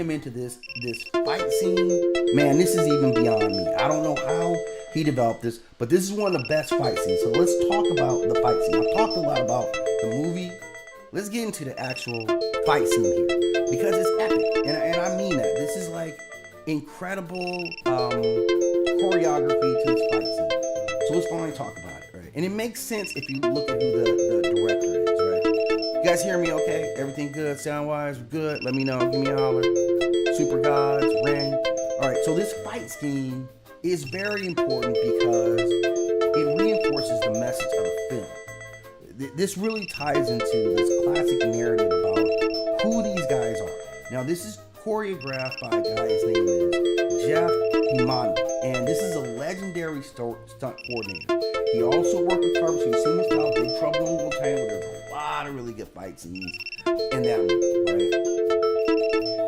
him into this fight scene, man, this is even beyond me. I don't know how he developed this, but this is one of the best fight scenes. So let's talk about the fight scene. I've talked a lot about the movie. Let's get into the actual fight scene here because it's epic, and I mean that. This is like incredible choreography to this fight scene. So let's finally talk about it, right? And it makes sense if you look at who the director is, right? You guys hear me okay? Everything good? Sound-wise? Good? Let me know. Give me a holler. Super Gods, Ren. All right, so this fight scheme is very important because it reinforces the message of the film. This really ties into this classic narrative about who these guys are. Now, this is choreographed by a guy, his name is Jeff Imani, and this is a legendary stunt coordinator. He also worked with Carver, so you've seen his style, Big Trouble in Little China, where there's a lot of really good fight scenes in that movie, right?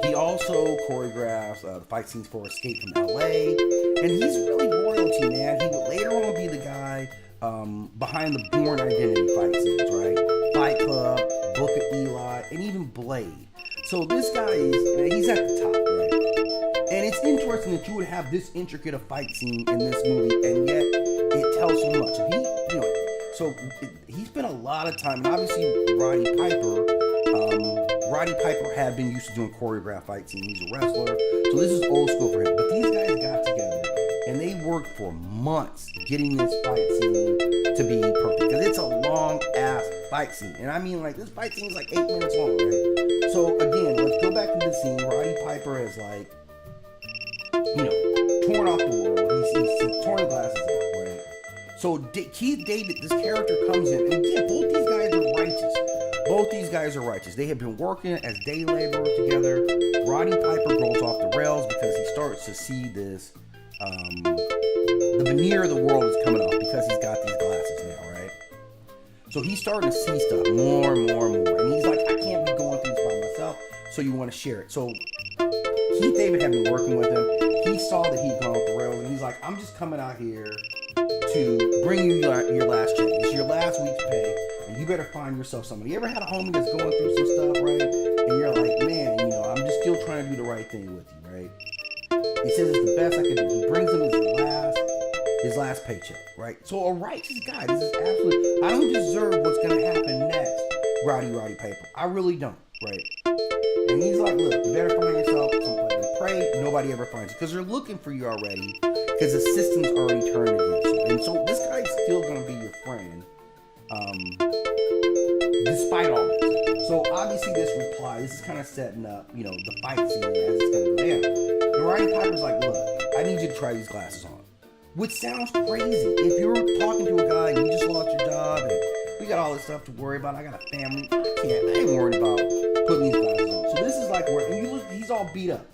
He also choreographs the fight scenes for Escape from LA, and he's really royalty, man. He would later on be the guy behind the Bourne Identity fight scenes, right? Fight Club, Book of Eli, and even Blade. So this guy he's at the top, right? And it's interesting that you would have this intricate a fight scene in this movie, and yet it tells so much. He spent a lot of time, and obviously Roddy Piper had been used to doing choreographed fight scenes. He's a wrestler, so this is old school for him. But these guys got together, and they worked for months getting this fight scene to be perfect, because it's a long ass fight scene. And I mean, like, this fight scene is like 8 minutes long, right? So again, let's go back to the scene. Roddy Piper has, like, torn off the world. He's torn the glasses off, right? So Keith David, this character, comes in, and again, both these guys are righteous. Both these guys are righteous. They have been working as day laborers together. Roddy Piper goes off the rails because he starts to see this, the veneer of the world is coming off because he's got these glasses now, right? So he's starting to see stuff more and more and more. And he's like, I can't be going through this by myself, so you want to share it. So Keith David had been working with him. He saw that he'd gone off the rails, and he's like, I'm just coming out here to bring you your last check. It's your last week's pay, and you better find yourself somebody. You ever had a homie that's going through some stuff, right? And you're like, man, I'm just still trying to do the right thing with you, right? He says it's the best I can do. He brings him his last paycheck, right? So a righteous guy. This is absolutely, I don't deserve what's going to happen next, Roddy Piper. I really don't, right? And he's like, look, you better find yourself someplace to pray. Nobody ever finds you because they're looking for you already, because the system's already turned against you. And so this guy's still going to be your friend, despite all this. So obviously this is kind of setting up, the fight scene as it's going to go down. And Roddy Piper's like, look, I need you to try these glasses on. Which sounds crazy. If you're talking to a guy and you just lost your job and we got all this stuff to worry about, I got a family, I ain't worried about putting these glasses on. So this is like where, and you look, he's all beat up.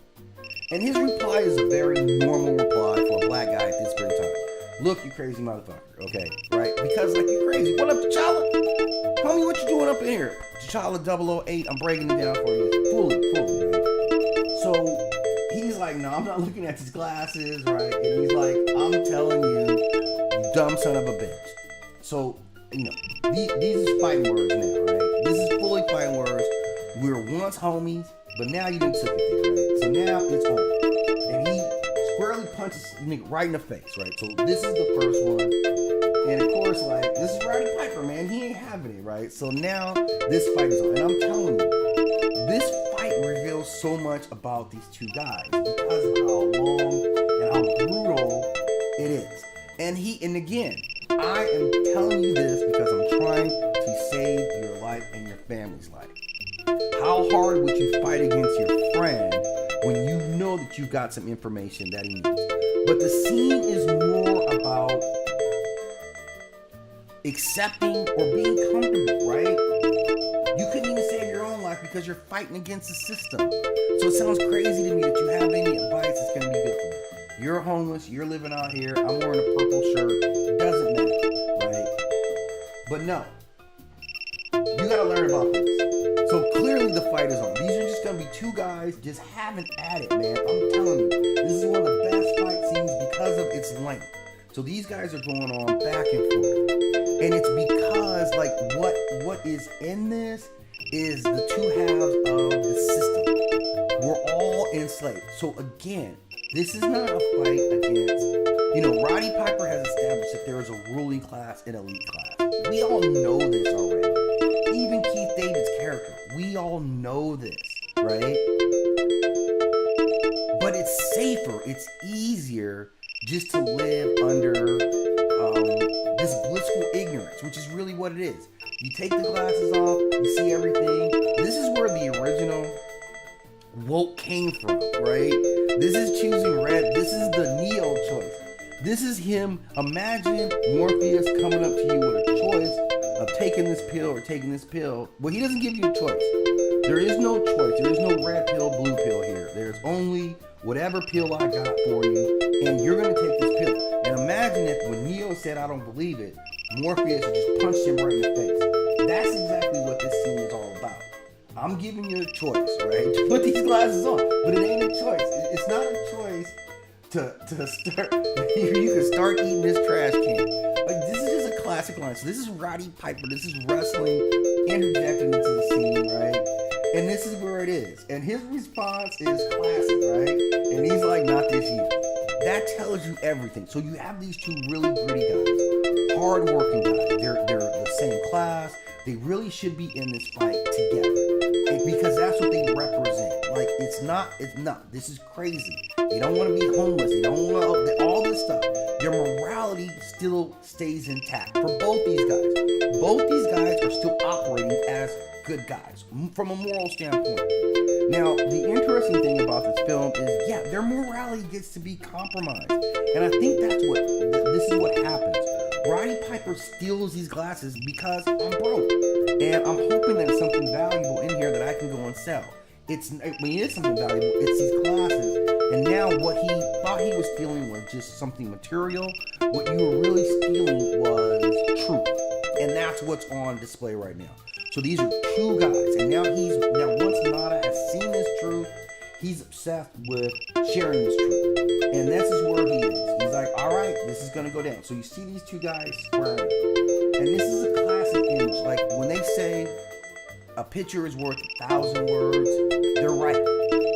And his reply is a very normal reply for a black guy at this very time. Look, you crazy motherfucker, okay, right? Because, like, you're crazy. What up, T'Challa? Homie, what you doing up in here? T'Challa 008, I'm breaking it down for you. Fully, right? So he's like, no, I'm not looking at his glasses, right? And he's like, I'm telling you, you dumb son of a bitch. So, these are fighting words now, right? This is fully fighting words. We were once homies, but now you done took it there, right? So now it's on. And he squarely punches nigga right in the face, right? So this is the first one. And of course, like, this is Roddy Piper, man. He ain't having it, right? So now this fight is on. And I'm telling you, this fight reveals so much about these two guys because of how long and how brutal it is. And again, I am telling you this because I'm trying to save your life and your family's life. How hard would you fight against your friend when you know that you've got some information that he needs? But the scene is more about accepting or being comfortable, right? You couldn't even save your own life because you're fighting against the system. So it sounds crazy to me that you have any advice that's going to be good for you. You're homeless, you're living out here, I'm wearing a purple shirt, it doesn't matter, right? But no, you got to learn about this. So clearly the fight is on. These are just going to be two guys just having at it, man. I'm telling you, this is one of the best fight scenes because of its length. So these guys are going on back and forth. And it's because, like, what is in this is the two halves of the system. We're all enslaved. So again, this is not a fight against, Roddy Piper has established that there is a ruling class and elite class. We all know this already. Even Keith David's character, we all know this, right? But it's safer, it's easier just to live under this blissful ignorance, which is really what it is. You take the glasses off, you see everything. This is where the original woke came from, right? This is choosing red. This is the Neo choice. This is him. Imagine Morpheus coming up to you with a choice of taking this pill or taking this pill. Well, he doesn't give you a choice. There is no choice. There is no red pill, blue pill here. There's only whatever pill I got for you, and you're going to take this pill. And imagine if when Neo said, I don't believe it, Morpheus just punched him right in the face. That's exactly what this scene is all about. I'm giving you a choice, right? To put these glasses on, but it ain't a choice. It's not a choice to start. You can start eating this trash can. Like, this is just a classic line. So this is Roddy Piper. This is wrestling interjecting into the scene, right? And this is where it is. And his response is classic, right? And he's like, not this year. That tells you everything. So you have these two really gritty guys, hard-working guys. They're the same class. They really should be in this fight together, because that's what they represent. Like, it's not, this is crazy. They don't want to be homeless. They don't want to, all this stuff. Their morality still stays intact for both these guys. Both these guys are still operating as good guys from a moral standpoint. Now, the interesting thing about this film is, yeah, their morality gets to be compromised. And I think this is what happens. Roddy Piper steals these glasses because I'm broke. And I'm hoping there's something valuable in here that I can go and sell. When it is something valuable, it's these glasses. And now what he thought he was stealing was just something material. What you were really stealing was truth. And that's what's on display right now. So these are two guys. And now once Nada has seen this truth, he's obsessed with sharing this truth. And this is where he is. He's like, all right, this is going to go down. So you see these two guys squaring. And this is a classic image. Like, when they say a picture is worth 1,000 words, they're right.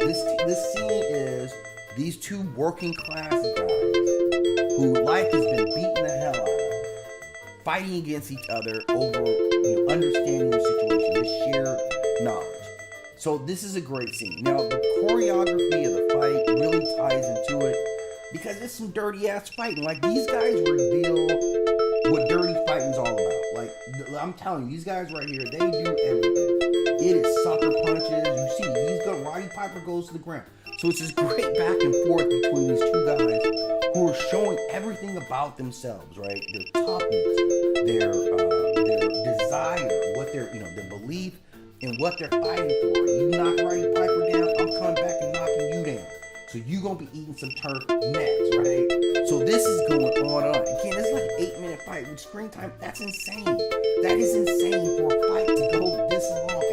This scene is these two working class guys who life has been beating the hell out of, fighting against each other over understanding the situation, this shared knowledge. So this is a great scene. Now, the choreography of the fight really ties into it because it's some dirty ass fighting. Like, these guys reveal what dirty fighting's all about. Like, I'm telling you, these guys right here, they do everything. It is sucker punches. You see, Roddy Piper goes to the ground. So it's this great back and forth between these two guys who are showing everything about themselves, right? Their toughness, their desire, what their belief in what they're fighting for. You knock Roddy Piper down, I'm coming back and knocking you down. So you gonna be eating some turf next, right? So this is going on and on. Again, it's like an 8-minute fight with screen time. That's insane. That is insane for a fight to go this long.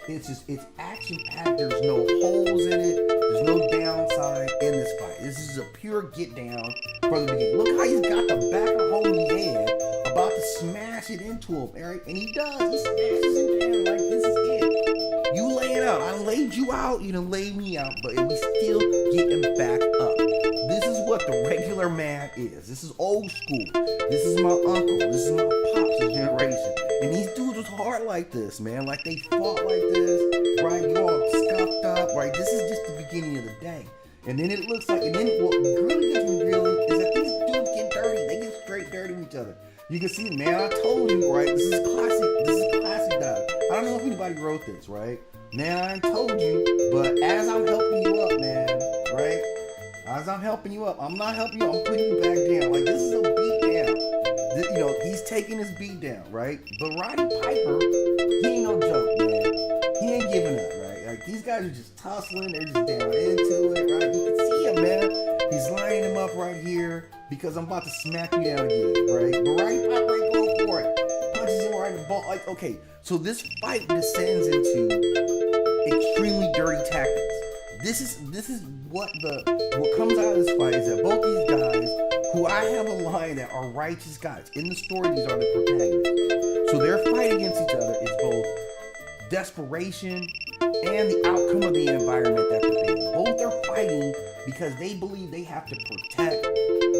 And it's action packed. There's no holes in it. There's no downside in this fight. This is a pure get down from the beginning. Look how he's got the back of homie's head about to smash it into him, Eric. And he does. He smashes him down like this is it. You lay it out. I laid you out. You done laid me out. But we still getting back up. This is what the regular man is. This is old school. This is my uncle. This is my pops' generation. And these dudes was hard like this, man. Like, they fought like this, right? You all scuffed up, right? This is just the beginning of the day. And then it looks like, and then what really gets me really is that these dudes get dirty. They get straight dirty with each other. You can see, man, I told you, right? This is classic dialogue. I don't know if anybody wrote this, right? Man, I told you, but as I'm helping you up, man, right? As I'm helping you up, I'm not helping you, I'm putting you back down. Like, this is a beat down. He's taking his beat down, right? But Roddy Piper, he ain't no joke, man. He ain't giving up, right? Like, these guys are just tussling, they're just down into it, right? You can see him, man. He's lining him up right here because I'm about to smack you down again, right? But Roddy Piper ain't going for it. Punches him right in the ball. Like, okay, so this fight descends into extremely dirty tactics. This is what comes out of this fight is that both these guys, who I have a line that are righteous guys. In the story, these are the protagonists. So their fight against each other is both desperation and the outcome of the environment that they're in. Both are fighting because they believe they have to protect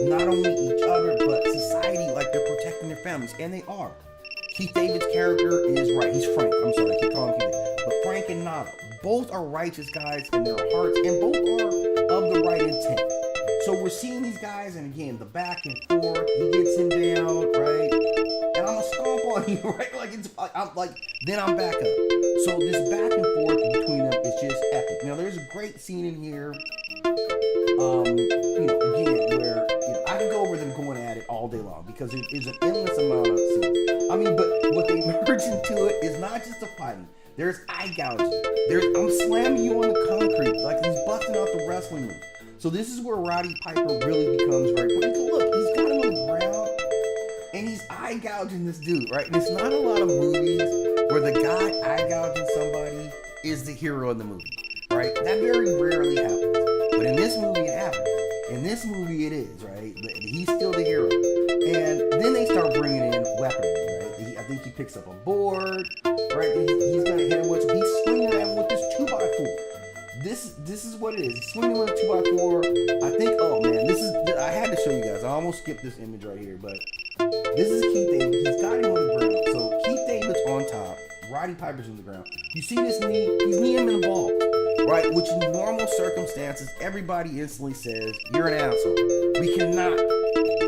not only each other, but society like they're protecting their families, and they are. Keith David's character is right. He's Frank. I'm sorry, I keep calling him Keith David. But Frank and Nada, both are righteous guys in their hearts, and both are of the right intent. So we're seeing these guys, and again, the back and forth. He gets him down, right? And I'm gonna stomp on you, right? Like then I'm back up. So this back and forth between them is just epic. Now there's a great scene in here. Again, where I can go over them going at it all day long because there's an endless amount of scenes. I mean, but what they merge into it is not just the fighting. There's eye gouging. I'm slamming you on the concrete like he's busting out the wrestling move. So this is where Roddy Piper really becomes very important. Look, he's got him on the ground and he's eye gouging this dude, right? And it's not a lot of movies where the guy eye gouging somebody is the hero of the movie, right? That very rarely happens. But in this movie, it happens. In this movie, it is, right? He's still the hero. And then they start bringing in weaponry, right? I think he picks up a board, right? He's going to hit him with, he's swinging at him with this 2x4. This is what it is. He's swinging with a 2x4. I think, oh man, I had to show you guys. I almost skipped this image right here, but this is Keith David. He's got him on the ground. So Keith David's on top. Roddy Piper's on the ground. You see this knee? He's kneeing him in the ball. Right, which in normal circumstances, everybody instantly says, you're an asshole. We cannot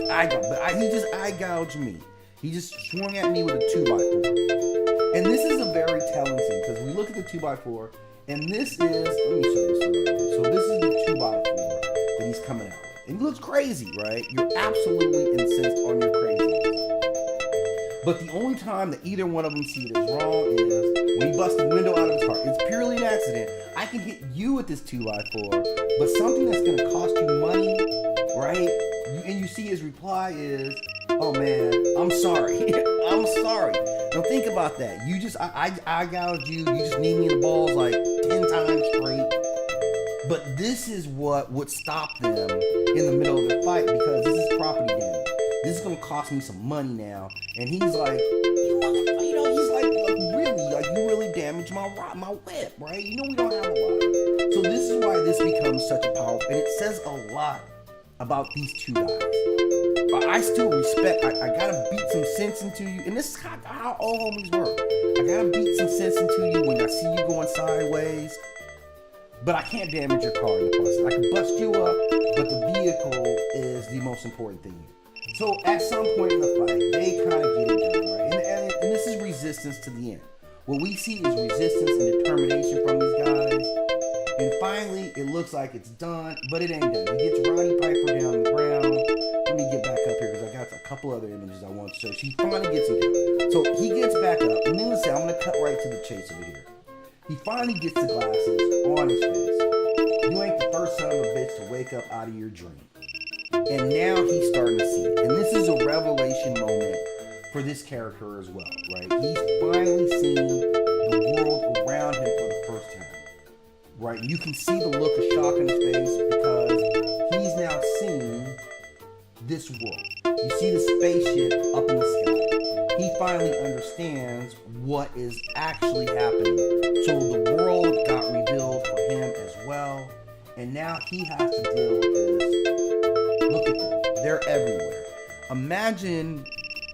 eye gouge. But he just eye gouged me. He just swung at me with a 2x4. And this is a very telling scene, because we look at the 2x4, and this is, let me show this to you right here. So this is the 2x4 that he's coming out with. And he looks crazy, right? You're absolutely incensed on your craziness. But the only time that either one of them see it as wrong is when he busts the window out of his car. It's purely an accident. I can hit you with this 2x4, but something that's going to cost you money, right? And you see his reply is, oh man, I'm sorry. I'm sorry. Now think about that. You just, I gouged you. You just knee me in the balls like 10 times straight. But this is what would stop them in the middle of their fight because this is property damage. This is gonna cost me some money now. And he's like, he's like really, like you really damaged my whip, right? You know we don't have a lot. So this is why this becomes such a powerful, and it says a lot about these two guys. But I still respect, I gotta beat some sense into you. And this is how all homies work. I gotta beat some sense into you when I see you going sideways. But I can't damage your car in the process. I can bust you up, but the vehicle is the most important thing here. So at some point in the fight, they kind of get it done, right? And this is resistance to the end. What we see is resistance and determination from these guys. And finally, it looks like it's done, but it ain't done. He gets Roddy Piper down on the ground. Let me get back up here because I got a couple other images I want to show. She finally gets him down. So he gets back up, and then let's say, I'm going to cut right to the chase over here. He finally gets the glasses on his face. You ain't the first son of a bitch to wake up out of your dream. And now he's starting to see it. And this is a revelation moment for this character as well, right? He's finally seeing the world around him for the first time, right? You can see the look of shock in his face because he's now seeing this world. You see the spaceship up in the sky. He finally understands what is actually happening. So the world got revealed for him as well. And now he has to deal with this. Look at them. They're everywhere. Imagine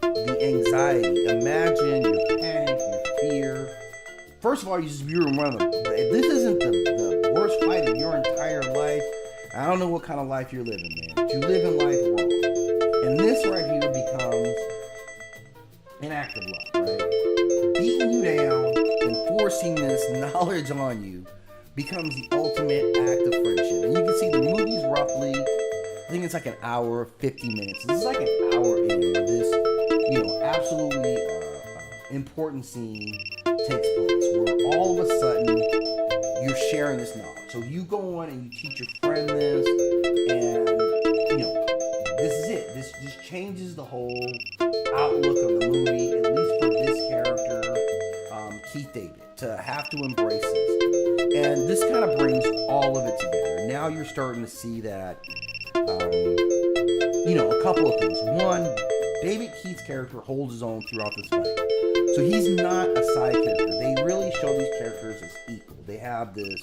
the anxiety. Imagine your panic, your fear. First of all, you remember, if this isn't the worst fight of your entire life, I don't know what kind of life you're living, man. But you live in life wrong. And this right here becomes an act of love, right? Beating you down and forcing this knowledge on you becomes the ultimate act of friendship. And you can see the movie's roughly, I think it's like an hour, 50 minutes. This is like an hour in where this, absolutely important scene takes place. Where all of a sudden, you're sharing this knowledge. So you go on and you teach your friend this, and, this is it. This just changes the whole outlook of the movie, at least for this character, Keith David, to have to embrace this. And this kind of brings all of it together. Now you're starting to see that, a couple of things. One, David Keith's character holds his own throughout this fight. So he's not a side character. They really show these characters as equal. They have this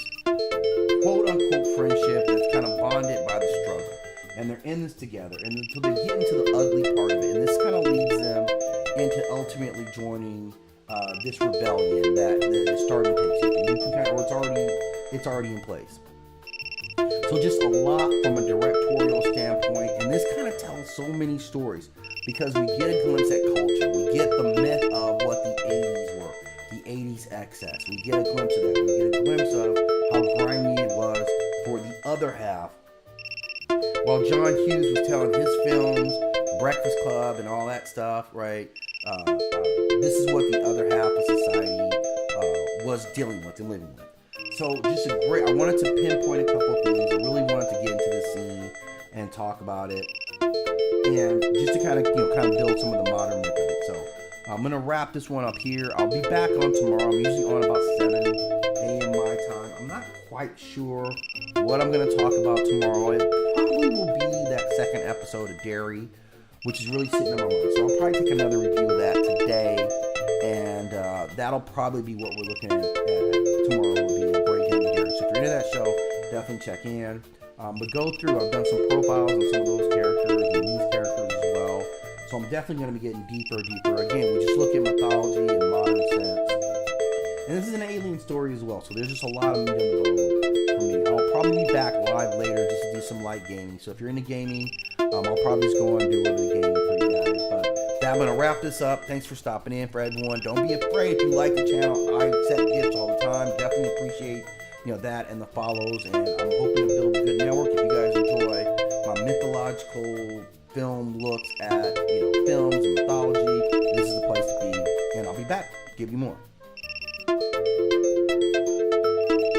quote unquote friendship that's kind of bonded by the struggle, and they're in this together, and until they get into the ugly part of it, and this kind of leads them into ultimately joining this rebellion that is starting to take shape. You can kind of, or it's already in place. So just a lot from a directorial standpoint, and this kind of tells so many stories because we get a glimpse at culture. We get the myth of what the 80s were, the 80s excess. We get a glimpse of that. We get a glimpse of how grimy it was for the other half. While John Hughes was telling his films, Breakfast Club and all that stuff, right? This is what the other half of society was dealing with and living with. So just a great, I wanted to pinpoint a couple of things. I really wanted to get into this scene and talk about it. And just to kind of build some of the modern myth of it. So I'm going to wrap this one up here. I'll be back on tomorrow. I'm usually on about 7 a.m. my time. I'm not quite sure what I'm going to talk about tomorrow. It probably will be that second episode of Derry, which is really sitting on my mind. So I'll probably take another review of that today. And that'll probably be what we're looking at tomorrow, will be a break-in Derry. So if you're into that show, definitely check in. But go through, I've done some profiles on some of those characters and these characters as well. So I'm definitely going to be getting deeper. Again, we just look at mythology in modern sense. And this is an alien story as well. So there's just a lot of meat on the bone for me. I'll probably be back live later just to do some light gaming. So if you're into gaming, I'll probably just go and do a little bit of gaming for you guys. But I'm going to wrap this up. Thanks for stopping in, for everyone. Don't be afraid if you like the channel. I accept gifts all the time. Definitely appreciate that and the follows, and I'm hoping to build a good network. If you guys enjoy my mythological film looks at films and mythology, this is the place to be, and I'll be back to give you more.